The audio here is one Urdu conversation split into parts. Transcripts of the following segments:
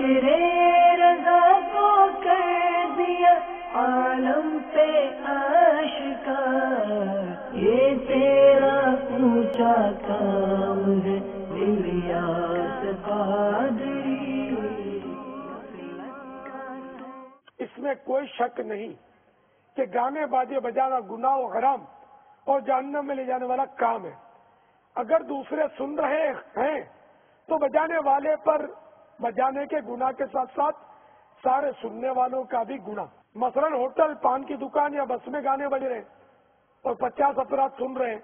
ذکر رضا کو کر دیا عالم پہ آشکار، یہ تیرا اونچا کام ہے الیاس قادری۔ اس میں کوئی شک نہیں کہ گانے بازے بجانا گناہ و حرام اور جہنم میں لے جانے والا کام ہے۔ اگر دوسرے سن رہے ہیں تو بجانے والے پر بجانے کے گناہ کے ساتھ ساتھ سارے سننے والوں کا بھی گناہ۔ مثلا ہوٹل، پان کی دکان یا بس میں گانے بج رہے ہیں اور 50 افراد سن رہے ہیں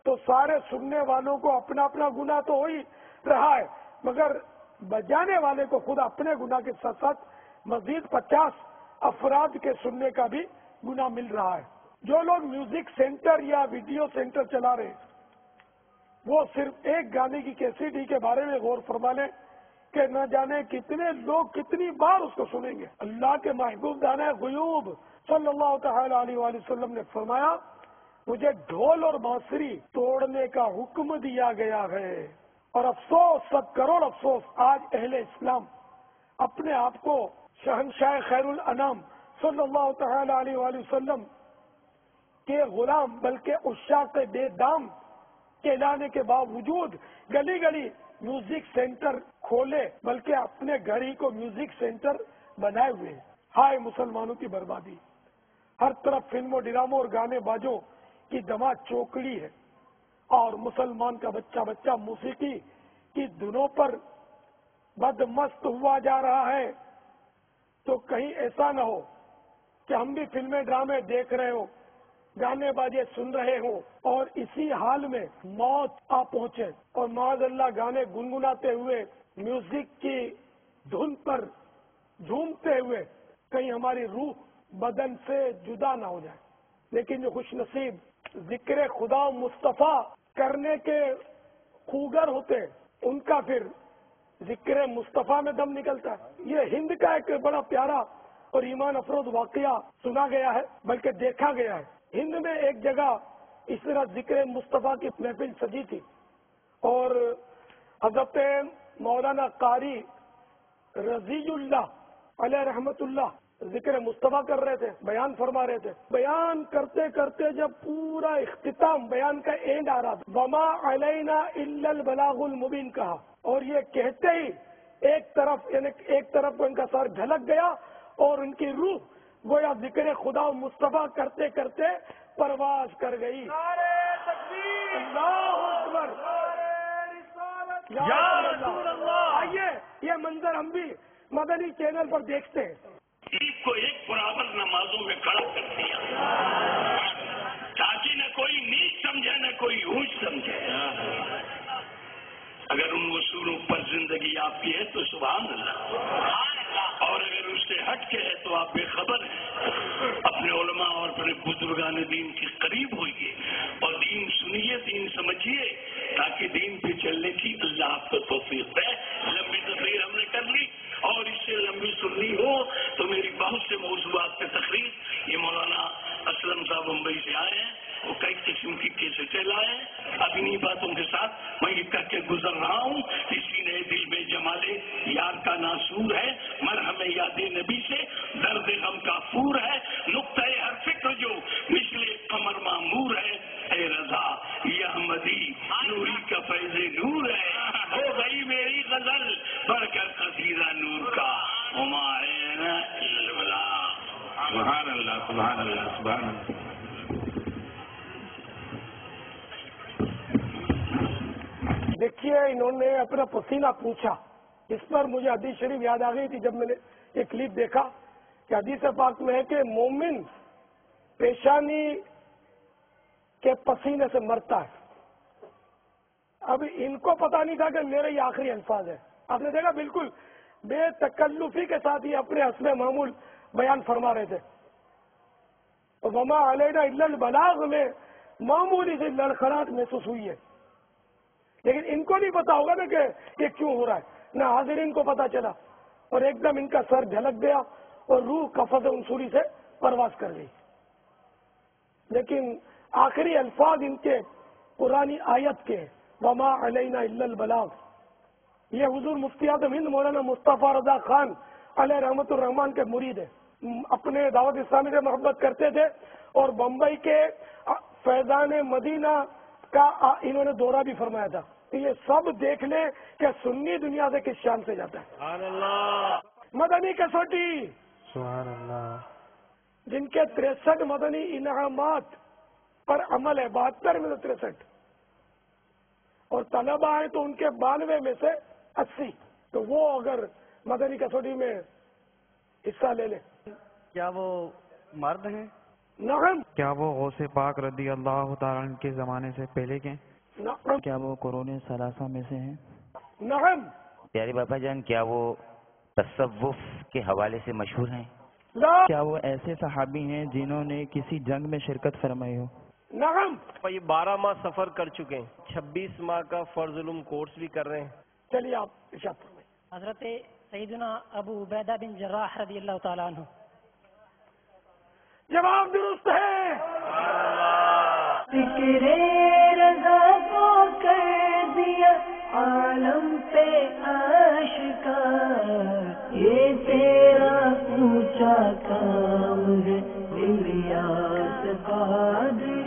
تو سارے سننے والوں کو اپنا اپنا گناہ تو ہو ہی رہا ہے، مگر بجانے والے کو خود اپنے گناہ کے ساتھ ساتھ مزید 50 افراد کے سننے کا بھی گناہ مل رہا ہے۔ جو لوگ میوزک سینٹر یا ویڈیو سینٹر چلا رہے ہیں وہ صرف ایک گانے کی کیسٹ ہی کے بارے میں غور فرما لیں کہ نہ جانے کتنے لوگ کتنی بار اس کو سنیں گے۔ اللہ کے محبوب دانے غیوب صلی اللہ تعالی علیہ وآلہ وسلم نے فرمایا، مجھے ڈھول اور بانسری توڑنے کا حکم دیا گیا ہے، اور افسوس، 100 کروڑ افسوس، آج اہل اسلام اپنے آپ کو شہنشاہ خیر الانام صلی اللہ تعالی علیہ وآلہ وسلم کے غلام بلکہ عشاق بے دام کہلانے کے باوجود گلی گلی میوزک سینٹر کھولے، بلکہ اپنے گھر ہی کو میوزک سینٹر بنائے ہوئے ہیں۔ ہائے مسلمانوں کی بربادی! ہر طرف فلموں، ڈراموں اور گانے بازوں کی جمع چوکڑی ہے، اور مسلمان کا بچہ بچہ موسیقی کی دھنوں پر بدمست ہوا جا رہا ہے۔ تو کہیں ایسا نہ ہو کہ ہم بھی فلمیں ڈرامے دیکھ رہے ہوں، گانے باجے سن رہے ہوں اور اسی حال میں موت آ پہنچے اور معاذ اللہ گانے گنگناتے ہوئے، میوزک کی دھن پر جھومتے ہوئے کہیں ہماری روح بدن سے جدا نہ ہو جائے۔ لیکن جو خوش نصیب ذکر خدا مصطفیٰ کرنے کے خوگر ہوتے ان کا پھر ذکر مصطفیٰ میں دم نکلتا ہے۔ یہ ہند کا ایک بڑا پیارا اور ایمان افروز واقعہ سنا گیا ہے، بلکہ دیکھا گیا ہے۔ ہند میں ایک جگہ اس طرح ذکر مصطفیٰ کی محفل سجی تھی اور حضرت مولانا قاری رضی اللہ علیہ رحمت اللہ ذکر مصطفیٰ کر رہے تھے، بیان فرما رہے تھے۔ بیان کرتے کرتے جب پورا اختتام بیان کا اینڈ آ رہا تھا، وما علینا الا البلاغ المبین کہا، اور یہ کہتے ہی ایک طرف کو ان کا سر ڈھلک گیا اور ان کی روح گویا ذکر خدا و مصطفیٰ کرتے کرتے پرواز کر گئی۔ اللہ اکبر! یا رسول اللہ! آئیے یہ منظر ہم بھی مدنی چینل پر دیکھتے ہیں۔ عید کو ایک برابر نمازوں میں کھڑا کر دیا تاکہ نہ کوئی نیچ سمجھے نہ کوئی اونچ سمجھے۔ اگر ان اصولوں پر زندگی آپ کی ہے تو سبحان اللہ، اور اگر اس سے ہٹ کے ہے تو آپ بے خبر ہیں۔ اپنے علماء اور اپنے بزرگان دین کے قریب ہوئیے اور دین سنیے، دین سمجھیے، تاکہ دین پہ چلنے کی اللہ آپ کو توفیق دے۔ لمبی تقریر ہم نے کر لی، اور اس سے لمبی سننی ہو تو میری بہت سے موضوعات پہ تقریر، یہ مولانا اسلم صاحب ممبئی سے آئے ہیں، وہ کئی قسم کی کیسٹیں لائے ہیں۔ اب انہی باتوں کے ساتھ میں یہ کہہ کے گزر رہا ہوں، اسی نے دل میں جمالے یار کا ناسور ہے، مرہم یاد نبی سے درد غم کا پور ہے، نقطۂ ہر فکر جو مثل قمر معمور ہے، اے رضا یہ احمدی نوری کا فیض نور ہے، ہو گئی میری غزل بڑھ کر قصیدہ نور کا، ہمارے سبحان اللہ سبحان اللہ سبحان اللہ۔ دیکھیے انہوں نے اپنا پسینہ پوچھا، اس پر مجھے حدیث شریف یاد آ گئی تھی جب میں نے یہ کلپ دیکھا کہ حدیث پاک میں ہے کہ مومن پیشانی کے پسینے سے مرتا ہے۔ اب ان کو پتا نہیں تھا کہ میرے یہ آخری الفاظ ہے۔ آپ نے دیکھا بالکل بے تکلفی کے ساتھ ہی اپنے حسب معمول بیان فرما رہے تھے۔ وما علینا الا البلاغ میں معمولی سی لڑکھڑاہٹ محسوس ہوئی ہے، لیکن ان کو نہیں پتا ہوگا نا کہ یہ کیوں ہو رہا ہے، نہ حاضرین کو پتا چلا، اور ایک دم ان کا سر جھلک گیا اور روح کفض انصوری سے پرواز کر گئی۔ لیکن آخری الفاظ ان کے قرآنی آیت کے وما علینا الا البلاغ، یہ حضور مفتی اعظم ہند مولانا مصطفیٰ رضا خان علیہ رحمت الرحمان کے مرید ہیں، اپنے دعوت اسلامی سے محبت کرتے تھے اور بمبئی کے فیضان مدینہ کا انہوں نے دورہ بھی فرمایا تھا. یہ سب دیکھ لیں کہ سنی دنیا سے کس شان سے جاتا ہے. سبحان اللہ. مدنی کسوٹی سبحان اللہ. جن کے 63 مدنی انعامات پر عمل ہے، 72 میں سے 63، اور طلبہ ہیں تو ان کے 92 میں سے 80، تو وہ اگر مدنی کسوٹی میں حصہ لے لیں. کیا وہ مرد ہیں؟ نعم. کیا وہ غوث پاک رضی اللہ تعالیٰ عنہ کے زمانے سے پہلے کے؟ نعم. کیا وہ قرون ثلاثہ میں سے ہیں؟ نعم. پیارے بابا جان، کیا وہ تصوف کے حوالے سے مشہور ہیں؟ لا. کیا وہ ایسے صحابی ہیں جنہوں نے کسی جنگ میں شرکت فرمائی ہو؟ نعم. یہ 12 ماہ سفر کر چکے ہیں، 26 ماہ کا فرض علوم کورس بھی کر رہے ہیں. چلیے آپ ارشاد فرمائیں. حضرت سیدنا ابو عبیدہ بن جراح رضی اللہ تعالیٰ عنہ. جواب درست ہے. فکر رضا کو کر دیا عالم پہ آشکار، یہ تیرا اونچا کام ہے الیاس قادری.